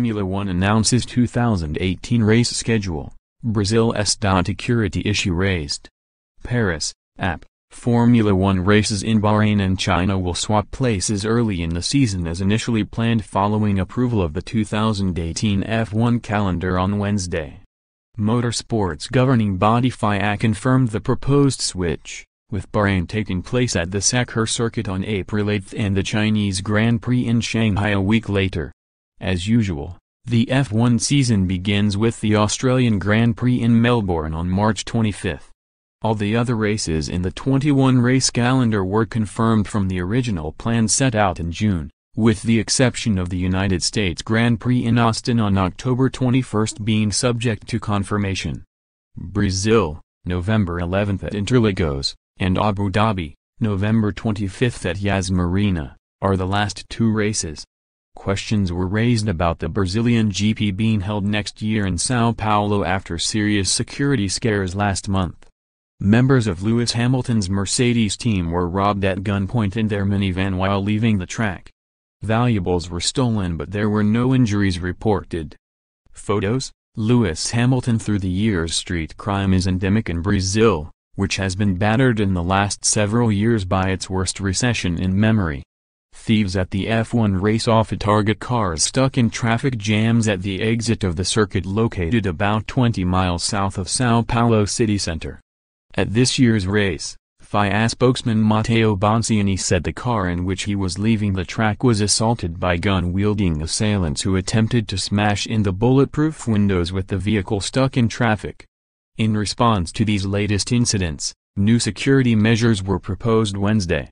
Formula One announces 2018 race schedule. Brazil s.ecurity issue raised. Paris, AP. Formula One races in Bahrain and China will swap places early in the season as initially planned following approval of the 2018 F1 calendar on Wednesday. Motorsports governing body FIA confirmed the proposed switch, with Bahrain taking place at the Sakhir circuit on April 8 and the Chinese Grand Prix in Shanghai a week later. As usual, the F1 season begins with the Australian Grand Prix in Melbourne on March 25. All the other races in the 21-race calendar were confirmed from the original plan set out in June, with the exception of the United States Grand Prix in Austin on October 21 being subject to confirmation. Brazil, November 11 at Interlagos, and Abu Dhabi, November 25 at Yas Marina, are the last two races. Questions were raised about the Brazilian GP being held next year in São Paulo after serious security scares last month. Members of Lewis Hamilton's Mercedes team were robbed at gunpoint in their minivan while leaving the track. Valuables were stolen but there were no injuries reported. Photos: Lewis Hamilton. Through the years, street crime is endemic in Brazil, which has been battered in the last several years by its worst recession in memory. Thieves at the F1 race often target cars stuck in traffic jams at the exit of the circuit located about 20 miles south of São Paulo city center. At this year's race, FIA spokesman Matteo Bonciani said the car in which he was leaving the track was assaulted by gun-wielding assailants who attempted to smash in the bulletproof windows with the vehicle stuck in traffic. In response to these latest incidents, new security measures were proposed Wednesday.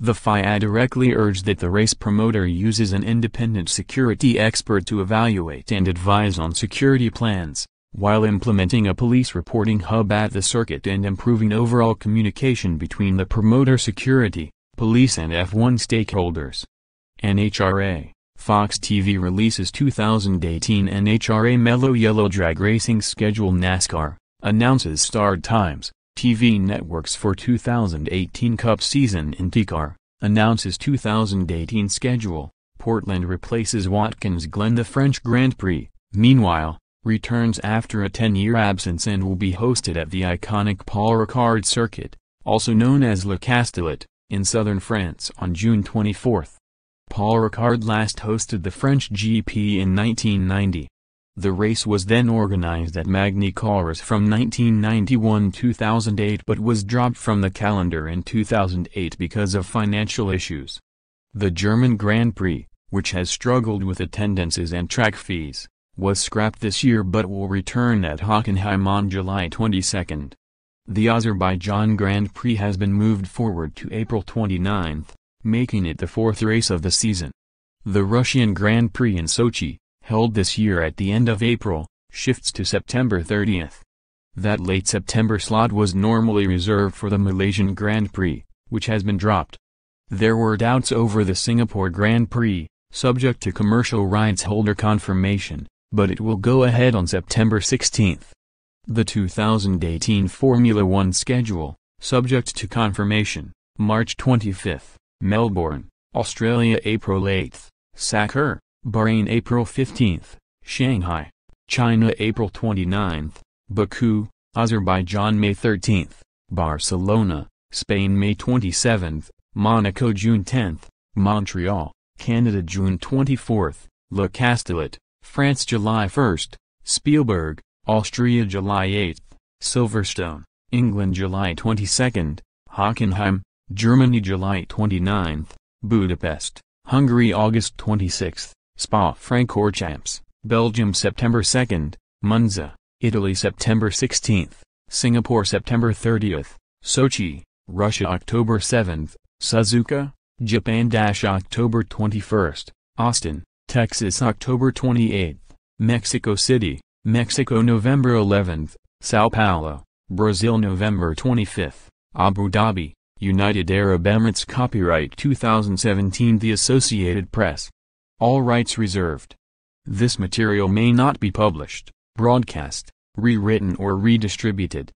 The FIA directly urged that the race promoter uses an independent security expert to evaluate and advise on security plans, while implementing a police reporting hub at the circuit and improving overall communication between the promoter, security, police and F1 stakeholders. NHRA, Fox TV releases 2018 NHRA Mellow Yellow Drag Racing schedule. NASCAR announces start times. TV networks for 2018 Cup season. IndyCar announces 2018 schedule. Portland replaces Watkins Glen. The French Grand Prix, meanwhile, returns after a 10-year absence and will be hosted at the iconic Paul Ricard circuit, also known as Le Castellet, in southern France on June 24. Paul Ricard last hosted the French GP in 1990. The race was then organized at Magny-Cours from 1991-2008 but was dropped from the calendar in 2008 because of financial issues. The German Grand Prix, which has struggled with attendances and track fees, was scrapped this year but will return at Hockenheim on July 22. The Azerbaijan Grand Prix has been moved forward to April 29, making it the fourth race of the season. The Russian Grand Prix in Sochi, held this year at the end of April, shifts to September 30. That late September slot was normally reserved for the Malaysian Grand Prix, which has been dropped. There were doubts over the Singapore Grand Prix, subject to commercial rights holder confirmation, but it will go ahead on September 16. The 2018 Formula One schedule, subject to confirmation: March 25, Melbourne, Australia April 8, Sakhir, Bahrain April 15, Shanghai, China April 29, Baku, Azerbaijan May 13, Barcelona, Spain May 27, Monaco June 10, Montreal, Canada June 24, Le Castellet, France July 1, Spielberg, Austria July 8, Silverstone, England July 22, Hockenheim, Germany July 29, Budapest, Hungary August 26, Spa-Francorchamps, Belgium September 2, Monza, Italy September 16, Singapore September 30, Sochi, Russia October 7, Suzuka, Japan October 21, Austin, Texas October 28, Mexico City, Mexico November 11, Sao Paulo, Brazil November 25, Abu Dhabi, United Arab Emirates. Copyright 2017 The Associated Press. All rights reserved. This material may not be published, broadcast, rewritten or redistributed.